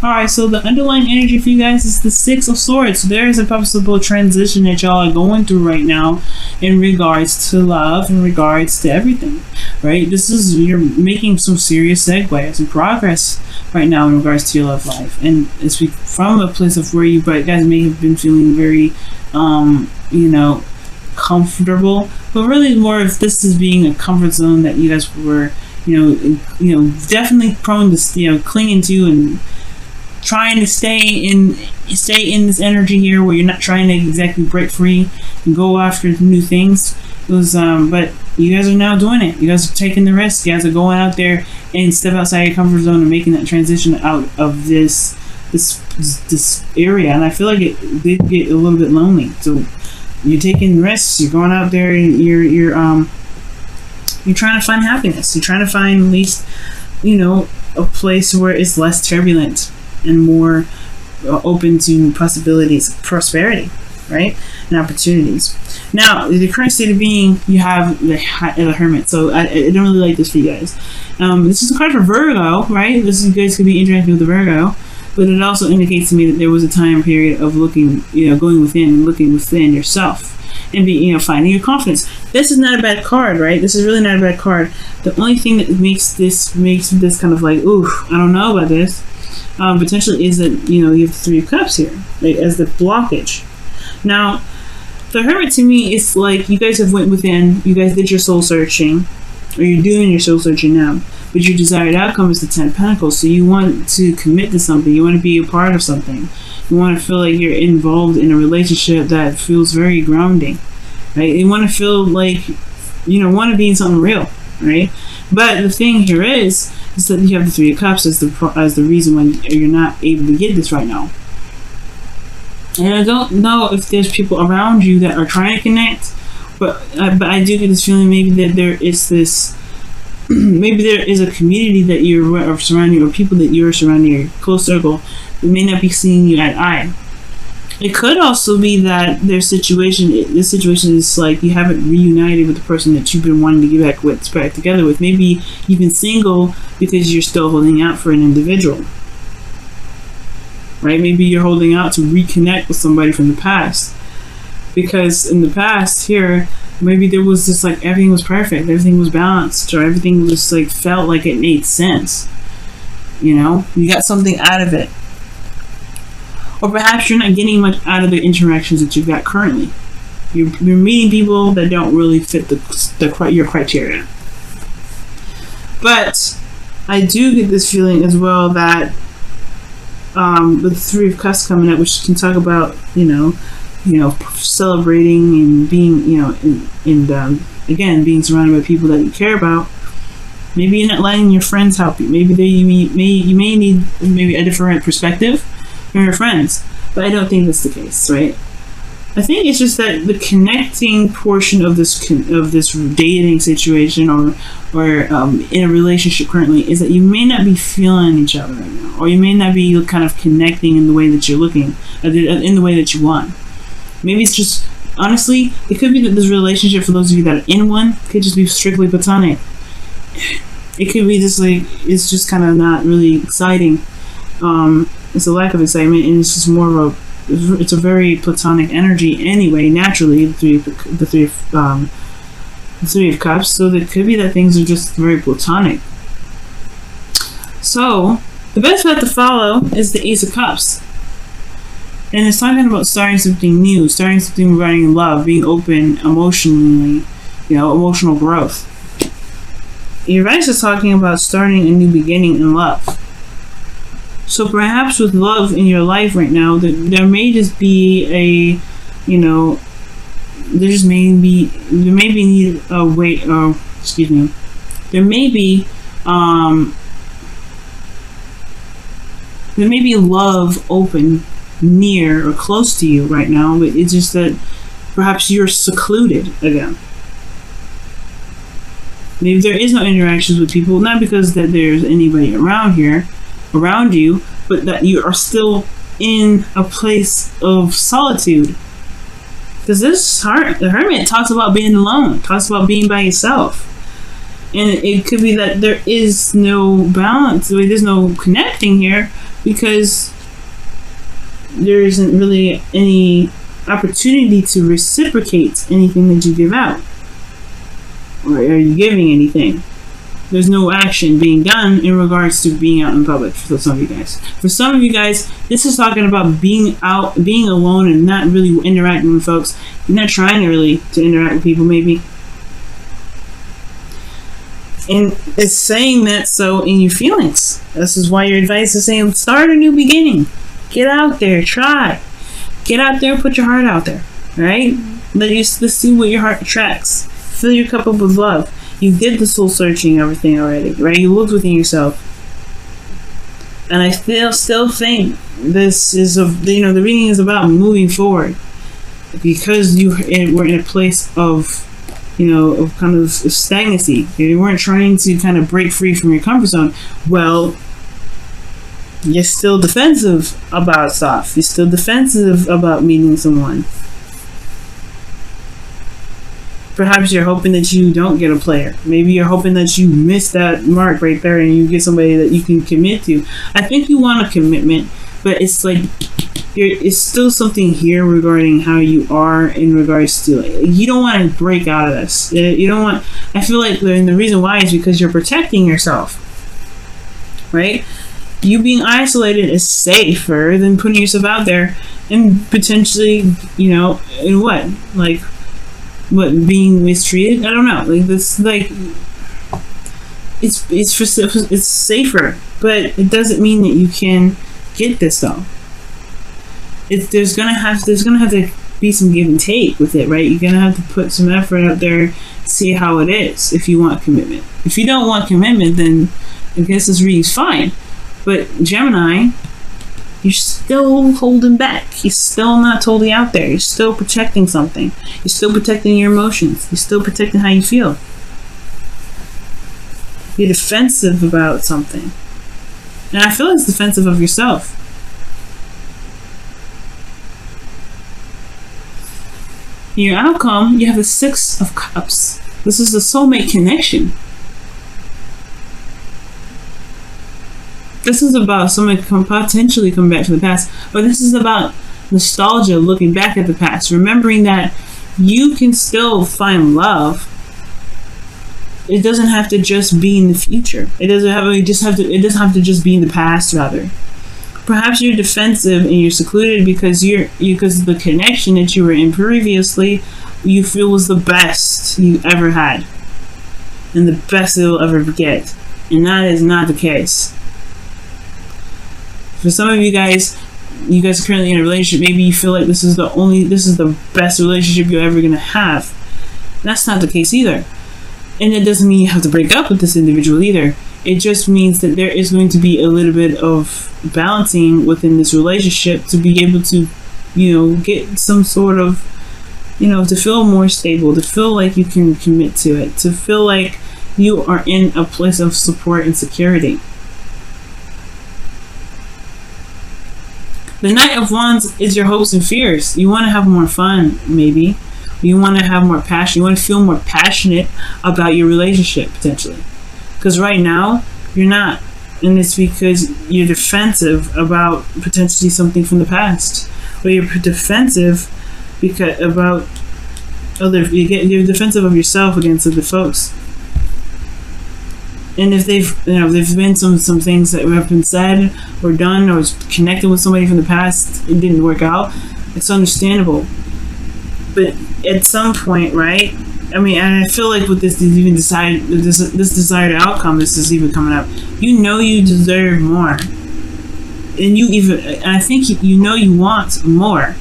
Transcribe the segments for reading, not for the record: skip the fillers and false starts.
Alright, so the underlying energy for you guys is the Six of Swords. There is a possible transition that y'all are going through right now in regards to love, in regards to everything, right? You're making some serious segues and progress right now in regards to your love life. And it's from a place of where you guys may have been feeling very, comfortable, but really more if this is being a comfort zone that you guys were, definitely prone to, clinging to and trying to stay in this energy here where you're not trying to exactly break free and go after new things. It was, but you guys are now doing it. You guys are taking the risk. You guys are going out there and step outside your comfort zone and making that transition out of this area. And I feel like it did get a little bit lonely. So you're taking risks. You're going out there and you're trying to find happiness. You're trying to find at least, a place where it's less turbulent and more open to possibilities of prosperity, right? And opportunities. Now, the current state of being, you have the Hermit. So I don't really like this for you guys. This is a card for Virgo, right? This you guys could be interacting with the Virgo, but it also indicates to me that there was a time period of looking, going within and looking within yourself and finding your confidence. This is not a bad card, right? This is really not a bad card. The only thing that makes this kind of like, ooh, I don't know about this. Potentially is that you have the Three of Cups here, right, as the blockage. Now, the Hermit to me is like you guys have went within, you guys did your soul searching, or you're doing your soul searching now, but your desired outcome is the Ten of Pentacles. So you want to commit to something, you want to be a part of something, you want to feel like you're involved in a relationship that feels very grounding, right? You want to feel like want to be in something real, right? But the thing here is that you have the Three of Cups as the reason why you're not able to get this right now. And I don't know if there's people around you that are trying to connect, but I do get this feeling maybe that there is this, maybe there is a community that you're surrounding, or people that you're surrounding, your close circle, that may not be seeing you at eye. It could also be that this situation is like you haven't reunited with the person that you've been wanting to get back together with. Maybe you've been single because you're still holding out for an individual, right? Maybe you're holding out to reconnect with somebody from the past, because in the past here, maybe there was just like everything was perfect, everything was balanced, or everything was like felt like it made sense. You got something out of it. Or perhaps you're not getting much out of the interactions that you've got currently. You're meeting people that don't really fit your criteria. But I do get this feeling as well that the Three of Cups coming up, which can talk about celebrating and being again being surrounded by people that you care about. Maybe you're not letting your friends help you. Maybe you may need maybe a different perspective from your friends, but I don't think that's the case, right? I think it's just that the connecting portion of this dating situation or in a relationship currently is that you may not be feeling each other right now, or you may not be kind of connecting in the way that you're looking, in the way that you want. Maybe it's just, honestly, it could be that this relationship, for those of you that are in one, could just be strictly platonic. It could be just like, it's just kind of not really exciting. It's a lack of excitement, and it's just more of it's a very platonic energy anyway, naturally, the three of Cups. So it could be that things are just very platonic. So the best path to follow is the Ace of Cups, and it's talking about starting something new, starting something regarding love, being open emotionally, emotional growth. Uranus is talking about starting a new beginning in love. So perhaps with love in your life right now, there may just be there may be a way, there may be love open near or close to you right now, but it's just that perhaps you're secluded again. Maybe there is no interactions with people, not because that there's anybody around you, but that you are still in a place of solitude. Because the Hermit talks about being alone, talks about being by yourself. And it could be that there is no balance, there's no connecting here, because there isn't really any opportunity to reciprocate anything that you give out. Or are you giving anything? There's no action being done in regards to being out in public for some of you guys. For some of you guys, this is talking about being out, being alone, and not really interacting with folks. You're not trying to interact with people, maybe. And it's saying that so in your feelings. This is why your advice is saying, start a new beginning. Get out there, try. Get out there, put your heart out there, right? Let's see what your heart attracts. Fill your cup up with love. You did the soul searching, everything already, right? You looked within yourself. And I still think this is, the reading is about moving forward. Because we're in a place of, of kind of stagnancy. You weren't trying to kind of break free from your comfort zone. Well, you're still defensive about stuff. You're still defensive about meeting someone. Perhaps you're hoping that you don't get a player. Maybe you're hoping that you miss that mark right there and you get somebody that you can commit to. I think you want a commitment, but it's like it's still something here regarding how you are in regards to, you don't want to break out of this. You don't want. I feel like the reason why is because you're protecting yourself, right? You being isolated is safer than putting yourself out there and potentially, in what? Like, what, being mistreated? I don't know. Like, this, like, it's safer, but it doesn't mean that you can get this though. There's gonna have to be some give and take with it, right? You're gonna have to put some effort out there, see how it is if you want commitment. If you don't want commitment, then I guess this reading's fine. But Gemini, you're still holding back. You're still not totally out there. You're still protecting something. You're still protecting your emotions. You're still protecting how you feel. You're defensive about something. And I feel it's defensive of yourself. In your outcome, you have the 6 of Cups. This is the soulmate connection. This is about somebody potentially coming back to the past, but this is about nostalgia, looking back at the past, remembering that you can still find love. It doesn't have to just be in the future. It doesn't have to just be in the past, rather. Perhaps you're defensive and you're secluded because because the connection that you were in previously, you feel was the best you ever had, and the best you'll ever get, and that is not the case. For some of you guys are currently in a relationship. Maybe you feel like this is the best relationship you're ever gonna have. That's not the case either. And it doesn't mean you have to break up with this individual either. It just means that there is going to be a little bit of balancing within this relationship to be able to, get some sort of, to feel more stable, to feel like you can commit to it, to feel like you are in a place of support and security. The Knight of Wands is your hopes and fears. You want to have more fun, maybe. You want to have more passion. You want to feel more passionate about your relationship, potentially. Because right now, you're not. And it's because you're defensive about potentially something from the past. Or you're defensive you're defensive of yourself against other folks. And if there've been some things that have been said or done or was connected with somebody from the past, it didn't work out, it's understandable. But at some point, right? I mean, and I feel like with this desired outcome, this is even coming up. You deserve more, and I think you want more.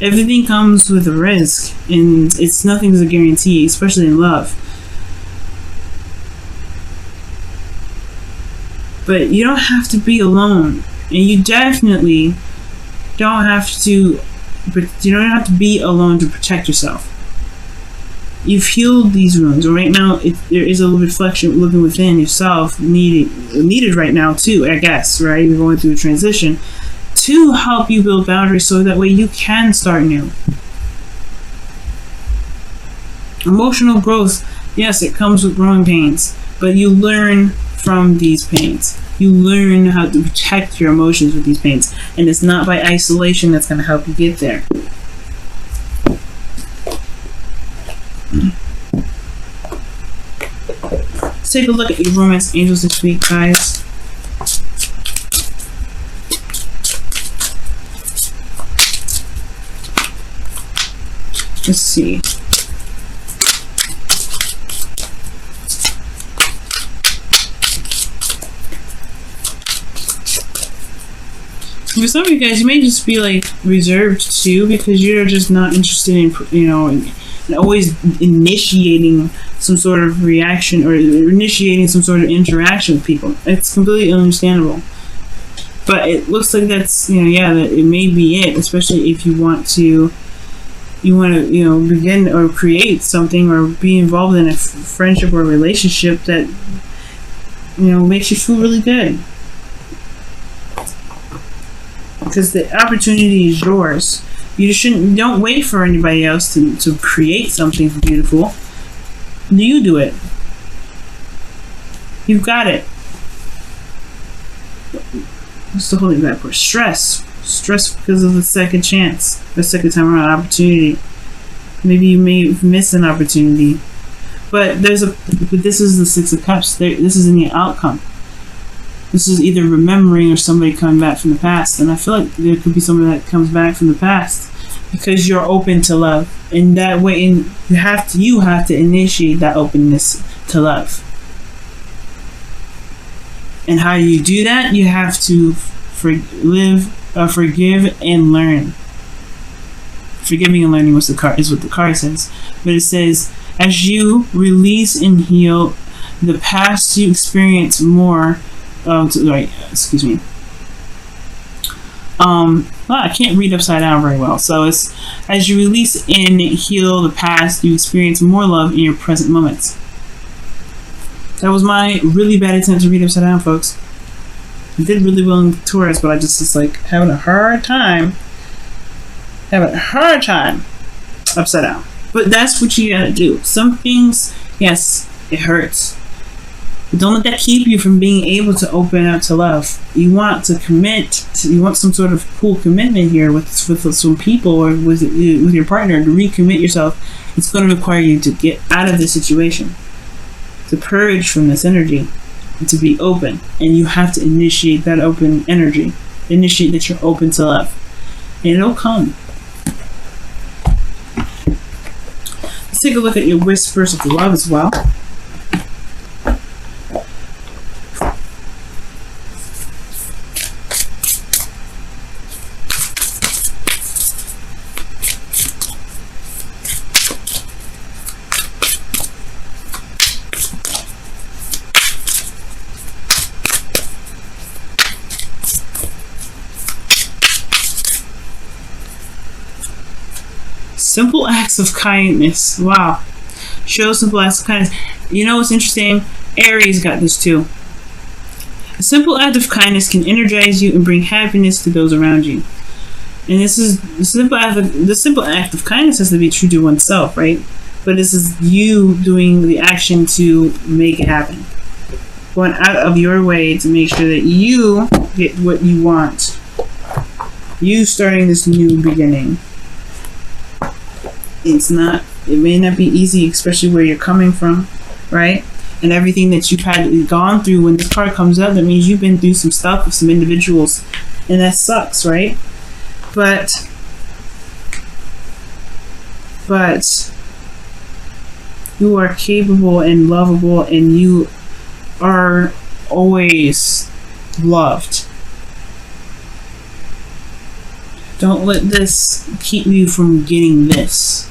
Everything comes with a risk, and nothing's a guarantee, especially in love. But you don't have to be alone, and you definitely don't have to. But you don't have to be alone to protect yourself. You've healed these wounds. Right now, there is a little reflection looking within yourself needed right now too, I guess, right? You're going through a transition to help you build boundaries so that way you can start new. Emotional growth, yes, it comes with growing pains, but you learn from these pains. You learn how to protect your emotions with these pains. And it's not by isolation that's going to help you get there. Let's take a look at your romance angels this week, guys. Let's see. For some of you guys, you may just be like reserved too, because you're just not interested in, you know, in always initiating some sort of reaction or initiating some sort of interaction with people. It's completely understandable. But it looks like that's, you know, yeah, that it may be it, especially if you want to, you know, begin or create something or be involved in a friendship or relationship that, you know, makes you feel really good. Because the opportunity is yours. Don't wait for anybody else to create something beautiful. You do it. You've got it. What's the holding back for? Stress because of the second chance, the second time around opportunity. Maybe you may miss an opportunity, but this is the Six of Cups. This is in the outcome. This is either remembering or somebody coming back from the past, and I feel like there could be somebody that comes back from the past because you're open to love, and that way, and you have to initiate that openness to love. And how do you do that? You have to forgive and learn. Forgiving and learning is what the card says. But it says, as you release and heal the past, you experience more. Excuse me. I can't read upside down very well. So it's, as you release and heal the past, you experience more love in your present moments. That was my really bad attempt to read upside down, folks. I did really well in Taurus, but I just like having a hard time upside down. But that's what you gotta do. Some things, yes, it hurts. But don't let that keep you from being able to open up to love. You want to commit. You want some sort of cool commitment here with some people or with your partner to recommit yourself. It's going to require you to get out of this situation, to purge from this energy, and to be open. And you have to initiate that open energy. Initiate that you're open to love, and it'll come. Let's take a look at your whispers of love as well. Simple acts of kindness. Wow. Show simple acts of kindness. You know what's interesting? Aries got this too. A simple act of kindness can energize you and bring happiness to those around you. And this is the simple act of kindness has to be true to oneself, right? But this is you doing the action to make it happen. Going out of your way to make sure that you get what you want. You starting this new beginning. It may not be easy, especially where you're coming from, right? And everything that you've gone through. When this card comes up, that means you've been through some stuff with some individuals, and that sucks, right? But you are capable and lovable, and you are always loved. Don't let this keep you from getting this.